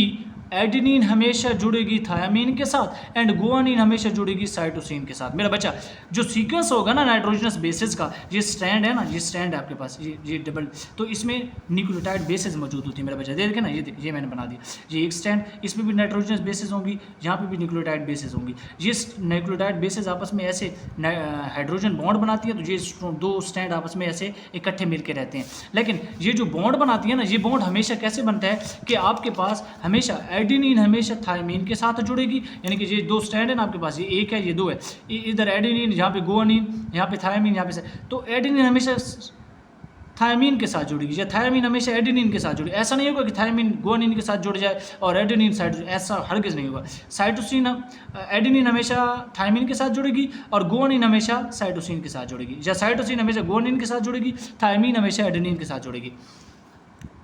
adenine हमेशा जुड़ेगी थायमीन के साथ एंड गुआनिन हमेशा जुड़ेगी साइटोसिन के साथ। मेरा बच्चा जो सीक्वेंस होगा ना नाइट्रोजनस बेसिस का, ये स्ट्रैंड है ना, ये स्ट्रैंड है आपके पास, ये डबल, तो इसमें न्यूक्लियोटाइड बेसिस मौजूद होती है मेरा बच्चा। देखे ना, ये मैंने बना दिया, ये एक स्ट्रैंड, इसमें भी नाइट्रोजनस बेसिस होंगी, यहाँ पे भी न्यूक्लियोटाइड बेसिस होंगी। ये न्यूक्लियोटाइड बेसिस आपस में ऐसे हाइड्रोजन बॉन्ड बनाती है, तो ये दो स्ट्रैंड आपस में ऐसे इकट्ठे मिलके रहते हैं। लेकिन ये जो बॉन्ड बनाती है ना, ये बॉन्ड हमेशा कैसे बनता है कि आपके पास हमेशा एडेनिन हमेशा थायमीन के साथ जुड़ेगी, यानी कि ये दो स्ट्रैंड है ना आपके पास, ये एक है ये दो है, इधर एडेनिन, यहाँ पे गुआनिन, यहाँ पे थायमीन, यहाँ पे, तो एडेनिन हमेशा थायमीन के साथ जुड़ेगी या थायमीन हमेशा एडेनिन के साथ जुड़ेगी। ऐसा नहीं होगा कि थायमीन गुआनिन के साथ जुड़ जाए और एडेनिन ऐसा हरगिज़ नहीं होगा। साइटोसिन एडेनिन हमेशा थायमीन के साथ जुड़ेगी और गुआनिन हमेशा साइटोसिन के साथ जुड़ेगी, या साइटोसिन हमेशा गुआनिन के साथ जुड़ेगी, थायमीन हमेशा एडेनिन के साथ जुड़ेगी।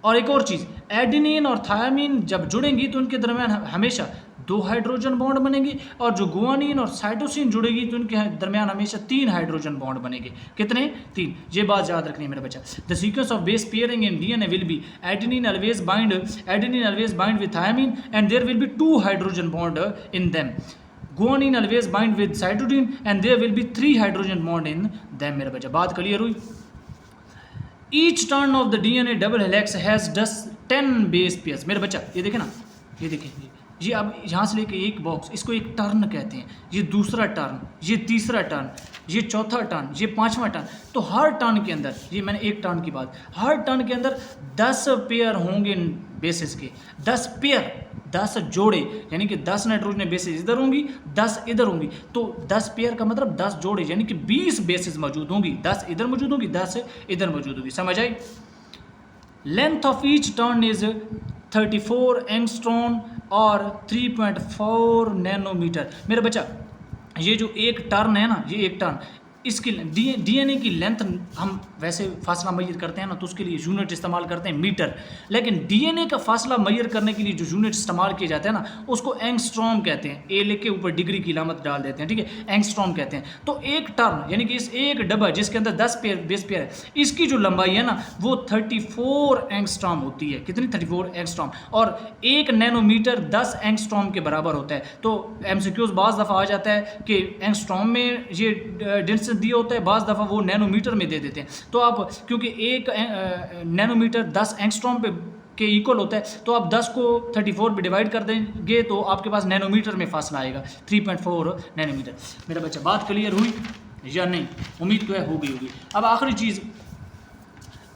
और एक और चीज़, एडेनिन और थायमीन जब जुड़ेंगी तो उनके दरमियान हमेशा दो हाइड्रोजन बॉन्ड बनेंगे, और जो गुआनिन और साइटोसिन जुड़ेगी तो उनके दरमियान हमेशा 3 हाइड्रोजन बॉन्ड बनेंगे। कितने? 3। ये बात याद रखनी है मेरा बच्चा। The sequence of base pairing in DNA will be adenine always bind with thymine and there will be 2 hydrogen bond in them. Guanine always bind with cytosine and there will be 3 hydrogen bond in them. मेरा बच्चा बात clear हुई? Each turn of the DNA double helix has 10 base pairs. मेरा बच्चा ये देखे ना, ये देखिए, ये अब यहाँ से लेके एक बॉक्स, इसको एक टर्न कहते हैं, ये दूसरा टर्न, ये तीसरा टर्न, ये चौथा टर्न, ये 5वां टर्न। तो हर टर्न के अंदर, ये मैंने एक टर्न की बात, हर टर्न के अंदर 10 पेयर होंगे बेसिस के, 10 पेयर, 10 जोड़े, यानी कि 10 नाइट्रोजन बेसिस इधर होंगी, 10 इधर होंगी, तो 10 पेयर का मतलब 10 जोड़े, यानी कि 20 बेसिस मौजूद होंगी, 10 इधर मौजूद होंगी, 10 इधर मौजूद होगी। समझ आई? Length of each turn is 34 angstrom और 3.4 नैनोमीटर। मेरा बच्चा ये जो एक टर्न है ना, ये एक टर्न, इसकी डीएनए की लेंथ हम वैसे फासला मैयर करते हैं ना, तो उसके लिए यूनिट इस्तेमाल करते हैं मीटर, लेकिन डीएनए का फासला मैयर करने के लिए जो यूनिट इस्तेमाल किए जाते हैं ना, उसको एंगस्ट्रॉम कहते हैं। ए लेके ऊपर डिग्री की इलामत डाल देते हैं, ठीक है, एंगस्ट्रॉम कहते हैं। तो एक टर्न यानी कि इस एक डब्बा जिसके अंदर 10 पेयर बेस पेयर है, इसकी जो लंबाई है ना वो 34 एंगस्ट्रॉम होती है। कितनी? 34 एंगस्ट्रॉम। और 1 नैनोमीटर 10 एंगस्ट्रॉम के बराबर होता है। तो एमसीक्यूज बाज़ दफ़ा आ जाता है कि एंगस्ट्रॉम में ये डेंसिटी दिया होता है, बाज़ दफ़ा वो नैनोमीटर में दे देते हैं। तो आप क्योंकि 1 नैनोमीटर 10 एंगस्ट्रॉम पे के इक्वल होता है, तो आप 10 को 34 पे डिवाइड कर देंगे तो आपके पास नैनोमीटर में फासला आएगा, 3.4 नैनोमीटर। मेरा बच्चा बात क्लियर हुई या नहीं? उम्मीद तो है हो गई होगी। अब आखिरी चीज़,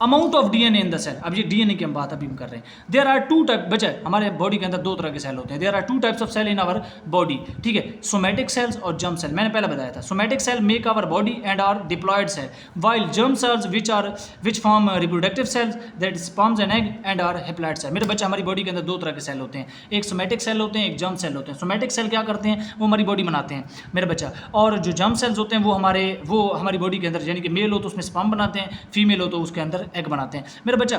amount of DNA in the cell. अब ये डीएनए की हम बात अभी कर रहे हैं। देयर आर 2 टाइप, बच्चा हमारे बॉडी के अंदर 2 तरह के सेल होते हैं। There are 2 types of cell in our body, ठीक है, सोमैटिक सेल्स और जर्म सेल। मैंने पहले बताया था, somatic cell make our body and are diploid cell, while germ cells which form reproductive cells that sperms and egg and are haploid cell. मेरे बच्चा हमारी बॉडी के अंदर 2 तरह के सेल होते हैं, एक सोमैटिक सेल होते हैं, एक जर्म सेल होते हैं। सोमैटिक सेल क्या करते हैं? वो हमारी बॉडी बनाते हैं मेरे बच्चा, और जो जर्म सेल्स होते हैं वो हमारी बॉडी के अंदर, यानी कि मेल हो तो उसमें स्पर्म बनाते हैं, फीमेल हो तो उसके अंदर एग बनाते हैं। मेरा बच्चा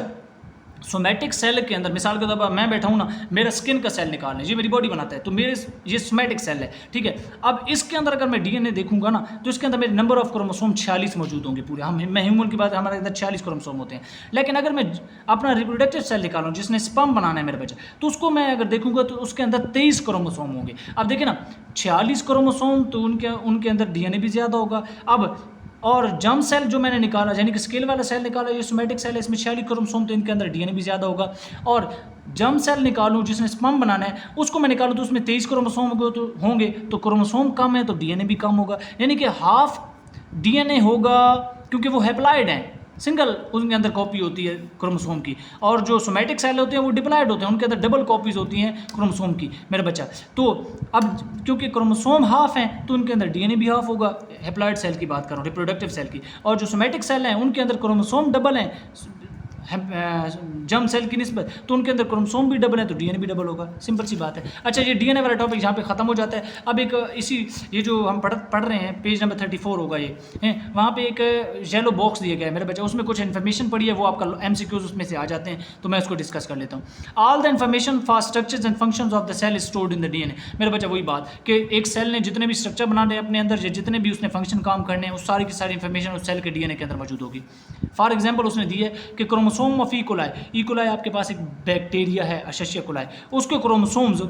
सोमैटिक सेल के अंदर, मिसाल के तौर पर मैं बैठा हूँ ना, मेरा स्किन का सेल निकालना, ये मेरी बॉडी बनाता है, तो मेरे ये सोमैटिक सेल है, ठीक है। अब इसके अंदर अगर मैं डीएनए देखूंगा ना, तो इसके अंदर मेरे नंबर ऑफ क्रोमोसोम 46 मौजूद होंगे पूरे। मैं ह्यूमन की बात, हमारे अंदर 46 क्रोमोसोम होते हैं। लेकिन अगर मैं अपना रिप्रोडक्टिव सेल निकालूँ जिसने स्पर्म बनाना है मेरे बच्चा, तो उसको मैं अगर देखूंगा तो उसके अंदर 23 क्रोमोसोम होंगे। अब देखिए ना, 46 क्रोमोसोम, तो उनके अंदर डीएनए भी ज़्यादा होगा। अब और जर्म सेल जो मैंने निकाला, यानी कि स्केल वाला सेल निकाला, ये सोमैटिक सेल है, इसमें 46 क्रोमोसोम, तो इनके अंदर डीएनए भी ज़्यादा होगा। और जर्म सेल निकालूँ जिसने स्पर्म बनाना है, उसको मैं निकालूँ तो उसमें 23 क्रोमोसोम होंगे, तो क्रोमोसोम कम है तो डीएनए भी कम होगा, यानी कि हाफ डीएनए होगा, क्योंकि वो हैप्लॉइड हैं, सिंगल उनके अंदर कॉपी होती है क्रोमोसोम की। और जो सोमैटिक सेल होते हैं वो डिप्लॉयड होते हैं, उनके अंदर डबल कॉपीज़ होती हैं क्रोमोसोम की मेरा बच्चा। तो अब क्योंकि क्रोमोसोम हाफ हैं तो उनके अंदर डीएनए भी हाफ होगा, हैप्लॉइड सेल की बात करूँ, रिप्रोडक्टिव सेल की। और जो सोमैटिक सेल हैं उनके अंदर क्रोमोसोम डबल हैं जर्म सेल की निस्बत, तो उनके अंदर क्रोमोसोम भी डबल है तो डीएनए भी डबल होगा। सिंपल सी बात है। अच्छा, ये डीएनए वाला टॉपिक यहाँ पे ख़त्म हो जाता है। अब एक ये जो हम पढ़ रहे हैं, पेज नंबर 34 होगा ये हैं, वहाँ पे एक येलो बॉक्स दिया गया है मेरे बच्चा, उसमें कुछ इन्फॉर्मेशन पड़ी है, वो आपका एमसीक्यूज उसमें से आ जाते हैं, तो मैं उसको डिस्कस कर लेता हूँ। All the information for structures and functions of the cell is stored in the DNA. मेरे बच्चा वही बात कि एक सेल ने जितने भी स्ट्रक्चर बनाने अपने अंदर, जितने भी उसने फंक्शन काम करने हैं, उस सारी की सारी इन्फॉर्मेशन उस सेल के डीएनए के अंदर मौजूद होगी। फॉर एग्जाम्पल उसने दी है कि chromosome chromosome of E coli आपके पास एक बैक्टीरिया है अशेशिया कोलाई, उसके chromosomes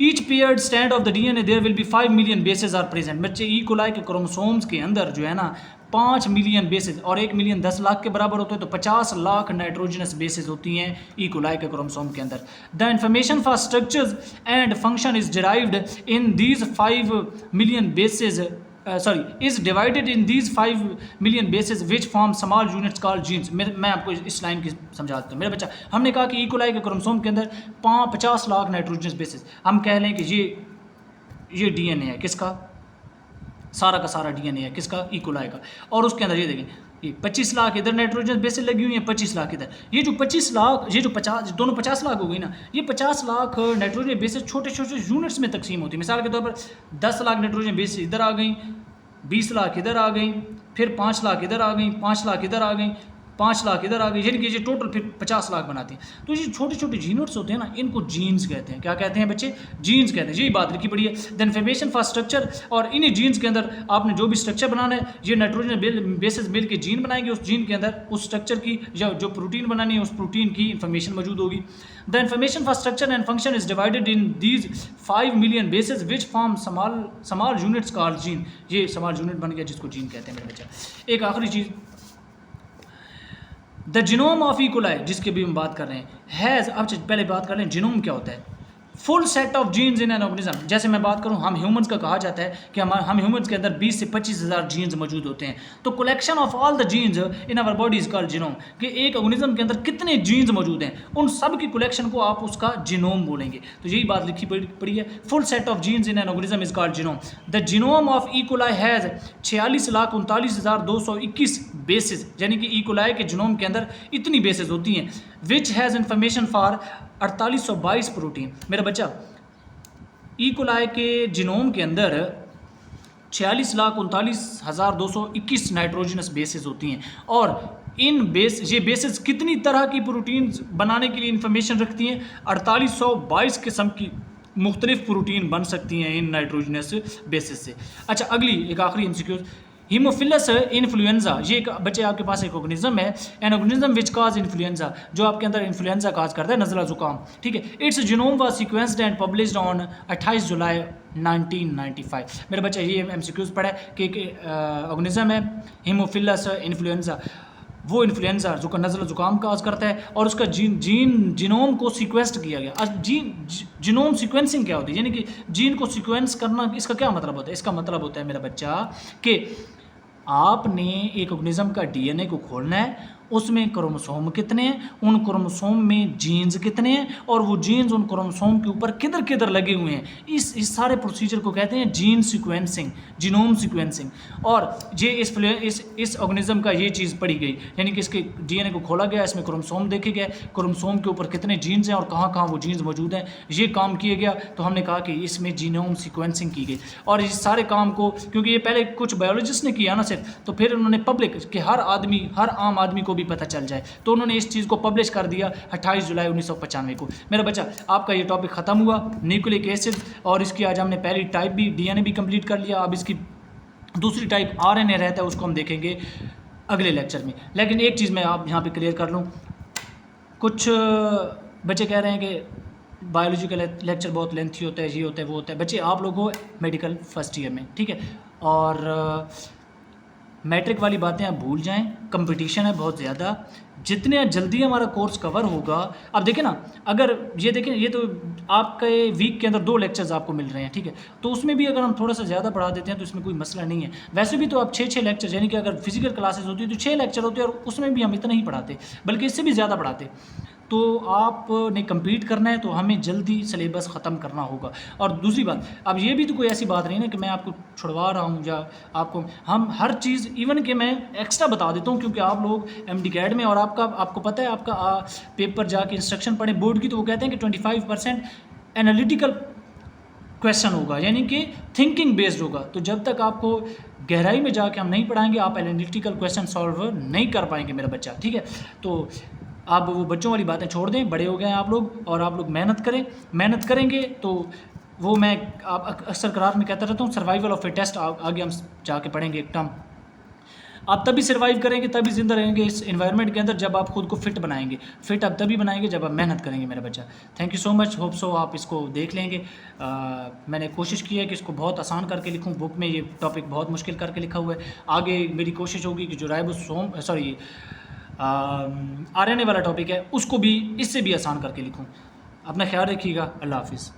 each paired strand of the DNA there will be 5 million bases are present. बच्चे ई कोलाई के क्रोमोसोम्स के अंदर जो है ना 5 मिलियन बेसेस, और 1 मिलियन 10 लाख के बराबर होते हैं, तो 50 लाख नाइट्रोजनस बेसेस होती हैं ई कोलाई के क्रोमोसोम के अंदर। The information for structures and function is derived in these 5 million bases is divided in these 5 million bases which form small units called genes। मैं आपको इस लाइन की समझाता हूँ मेरा बच्चा। हमने कहा कि ई कोलाई के क्रोमोसोम के अंदर 50 लाख नाइट्रोजनस बेसेस, हम कह लें कि ये डीएनए है किसका, सारा का सारा डीएनए है किसका, ई कोलाई का, और उसके अंदर ये देखें ये 25 लाख इधर नाइट्रोजन बेसेस लगी हुई हैं, 25 लाख इधर। ये जो 25 लाख, ये जो 50, दोनों 50 लाख हो गई ना, ये 50 लाख नाइट्रोजन बेसेस छोटे छोटे यूनिट्स में तकसीम होती है। मिसाल के तौर पर 10 लाख नाइट्रोजन बेसेस इधर आ गई, 20 लाख इधर आ गई, फिर 5 लाख इधर आ गई, 5 लाख इधर आ गई, 5 लाख इधर आ गई, यानी कि ये टोटल फिर 50 लाख बनाती हैं। तो ये छोटे छोटे जीनोट्स होते हैं ना, इनको जीन्स कहते हैं। क्या कहते हैं बच्चे? जीन्स कहते हैं। यही बात लिखी पड़ी है, द इन्फॉर्मेशन फॉर स्ट्रक्चर, और इन्हीं जीन्स के अंदर आपने जो भी स्ट्रक्चर बनाना है, ये नाइट्रोजन बेसिस मिल के जीन बनाएंगे, उस जीन के अंदर उस स्ट्रक्चर की या जो प्रोटीन बनानी है उस प्रोटीन की इन्फॉर्मेशन मौजूद होगी। The information for structure and function is divided in these 5 million basis which form small units called gene. ये स्मॉल यूनिट बन गया जिसको जीन कहते हैं मेरे बच्चा। एक आखिरी चीज़, the genome of E coli जिसकी भी हम बात कर रहे हैं हैज़, अब पहले बात कर रहे हैं जीनोम क्या होता है। Full set of genes in an organism. जैसे मैं बात करूं, हम ह्यूमंस का कहा जाता है कि हम ह्यूमंस के अंदर 20 से 25 हज़ार जीन्स मौजूद होते हैं। तो collection of all the genes in our body is called genome, कि एक ऑर्गेनिज्म के अंदर कितने जीन्स मौजूद हैं, उन सब की कलेक्शन को आप उसका जीनोम बोलेंगे। तो यही बात लिखी पड़ी है, full set of genes in an organism is called genome. The genome of E coli has 46,39,221 bases, यानी कि ई कोलाई के जीनोम के अंदर इतनी बेसिस होती हैं। Which has information for 4822 protein. मेरा बच्चा, ई कोलाई के जीनोम के अंदर 46,39,221 नाइट्रोजनस बेसिस होती हैं, और ये बेसिस कितनी तरह की प्रोटीन बनाने के लिए इंफॉर्मेशन रखती हैं? 4822 किस्म की मुख्तलिफ प्रोटीन बन सकती हैं इन नाइट्रोजनस बेसिस से। अच्छा, अगली एक आखिरी एमसीक्यू, हीमोफिलस इन्फ्लुएंजा। ये एक बच्चे आपके पास एक ऑर्गेनिज्म है, an organism which cause influenza, जो आपके अंदर इन्फ्लुएंजा काज करता है, नज़ला ज़ुकाम। ठीक है, it's genome was sequenced and published on 28 जुलाई 1995। मेरे बच्चे ये एमसीक्यूज पढ़ा है कि एक ऑर्गेनिज्म है हीमोफिलस इन्फ्लुएंजा, वो इन्फ्लुएंजा जो नज़ला ज़ुकाम काज करता है, और उसका जीनोम को सीक्वेंस्ड किया गया। जीनोम सीक्वेंसिंग क्या होती है, यानी कि जीन को सीक्वेंस करना, इसका क्या मतलब होता है? इसका मतलब होता है मेरा बच्चा कि आपने एक ऑर्गेनिज्म का डीएनए को खोलना है, उसमें क्रोमोसोम कितने हैं, उन क्रोमोसोम में जीन्स कितने हैं, और वो जीन्स उन क्रोमोसोम के ऊपर किधर किधर लगे हुए हैं, इस सारे प्रोसीजर को कहते हैं जीन सीक्वेंसिंग, जीनोम सीक्वेंसिंग। और ये इस ऑर्गेनिज्म का ये चीज़ पढ़ी गई, यानी कि इसके डीएनए को खोला गया, इसमें क्रोमोसोम देखे गए, क्रोमोसोम के ऊपर कितने जीन्स हैं और कहाँ कहाँ वो जीन्स मौजूद हैं, ये काम किया गया। तो हमने कहा कि इसमें जीनोम सीक्वेंसिंग की गई, और इस सारे काम को क्योंकि ये पहले कुछ बायोलॉजिस्ट ने किया ना सिर्फ, तो फिर उन्होंने पब्लिक कि हर आम आदमी को भी पता चल जाए, तो उन्होंने इस चीज़ को पब्लिश कर दिया 28 जुलाई 1995 को। मेरा बच्चा, आपका ये टॉपिक ख़त्म हुआ न्यूक्लिक एसिड, और इसकी आज हमने पहली टाइप भी डीएनए भी कंप्लीट कर लिया। अब इसकी दूसरी टाइप आरएनए रहता है, उसको हम देखेंगे अगले लेक्चर में। लेकिन एक चीज़ मैं आप यहाँ पे क्लियर कर लूँ, कुछ बच्चे कह रहे हैं कि बायोलॉजी का लेक्चर बहुत लेंथी होता है, ये होता है वो होता है। बच्चे, आप लोग हो मेडिकल फर्स्ट ईयर में, ठीक है, और मैट्रिक वाली बातें आप भूल जाएं, कंपटीशन है बहुत ज़्यादा, जितने जल्दी हमारा कोर्स कवर होगा। अब देखें ना, अगर ये देखें, ये तो आपके वीक के अंदर 2 लेक्चर्स आपको मिल रहे हैं, ठीक है, तो उसमें भी अगर हम थोड़ा सा ज़्यादा पढ़ा देते हैं तो इसमें कोई मसला नहीं है। वैसे भी तो अब 6-6 लेक्चर, यानी कि अगर फिजिकल क्लासेस होती है तो 6 लेक्चर होते हैं, और उसमें भी हम इतना ही पढ़ाते, बल्कि इससे भी ज़्यादा पढ़ाते। तो आपने कंप्लीट करना है तो हमें जल्दी सिलेबस ख़त्म करना होगा। और दूसरी बात, अब ये भी तो कोई ऐसी बात नहीं ना कि मैं आपको छुड़वा रहा हूँ, या आपको हम हर चीज़ इवन कि मैं एक्स्ट्रा बता देता हूँ, क्योंकि आप लोग MD-CAT में, और आपको पता है, आपका पेपर जाके इंस्ट्रक्शन पढ़ें बोर्ड की, तो वो कहते हैं कि 25% एनालिटिकल क्वेश्चन होगा, यानी कि थिंकिंग बेस्ड होगा। तो जब तक आपको गहराई में जाके हम नहीं पढ़ाएंगे, आप एनालिटिकल क्वेश्चन सॉल्व नहीं कर पाएंगे मेरा बच्चा, ठीक है। तो आप वो बच्चों वाली बातें छोड़ दें, बड़े हो गए हैं आप लोग, और आप लोग मेहनत करें। मेहनत करेंगे तो वो मैं अक्सर करार में कहता रहता हूँ, सर्वाइवल ऑफ ए टेस्ट आगे हम जाके पढ़ेंगे एक टर्म। आप तभी सर्वाइव करेंगे, तभी ज़िंदा रहेंगे इस इन्वायरमेंट के अंदर जब आप खुद को फिट बनाएंगे। फिट आप तभी बनाएंगे जब आप मेहनत करेंगे मेरा बच्चा। Thank you so much, hope so आप इसको देख लेंगे। मैंने कोशिश की है कि इसको बहुत आसान करके लिखूँ, बुक में ये टॉपिक बहुत मुश्किल करके लिखा हुआ है। आगे मेरी कोशिश होगी कि जो RNA वाला टॉपिक है उसको भी इससे भी आसान करके लिखूँ। अपना ख्याल रखिएगा, अल्लाह हाफिज़।